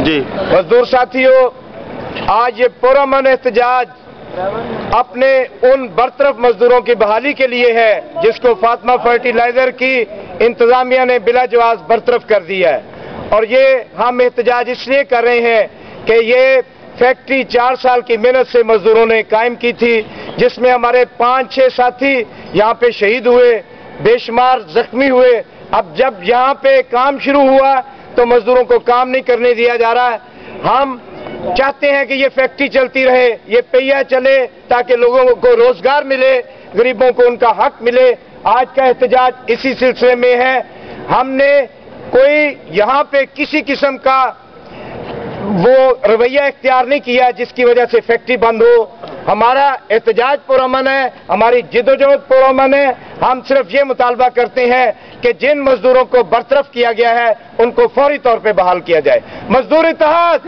جی مزدور ساتھیوں، آج یہ پرامن احتجاج اپنے ان برطرف مزدوروں کی بحالی کے لیے ہے جس کو فاطمہ فرٹیلائزر کی انتظامیہ نے بلا جواز برطرف کر دیا ہے، اور یہ ہم احتجاج اس لیے کر رہے ہیں کہ یہ فیکٹری 4 سال کی محنت سے مزدوروں نے قائم کی تھی، جس میں ہمارے 5-6 ساتھی یہاں پہ شہید ہوئے، بے شمار زخمی ہوئے۔ اب جب یہاں پہ کام شروع ہوا تو مزدوروں کو کام نہیں کرنے دیا جا رہا ہے۔ ہم چاہتے ہیں کہ یہ فیکٹری چلتی رہے، یہ پہیہ چلے تاکہ لوگوں کو روزگار ملے، غریبوں کو ان کا حق ملے۔ آج کا احتجاج اسی سلسلے میں ہے۔ ہم نے کوئی یہاں پہ کسی قسم کا وہ رویہ اختیار نہیں کیا جس کی وجہ سے فیکٹری بند ہو۔ ہمارا احتجاج پرامن ہے، ہماری جدوجہد پرامن ہے۔ ہم صرف یہ مطالبہ کرتے ہیں کہ جن مزدوروں کو برطرف کیا گیا ہے ان کو فوری طور پہ بحال کیا جائے۔ مزدور اتحاد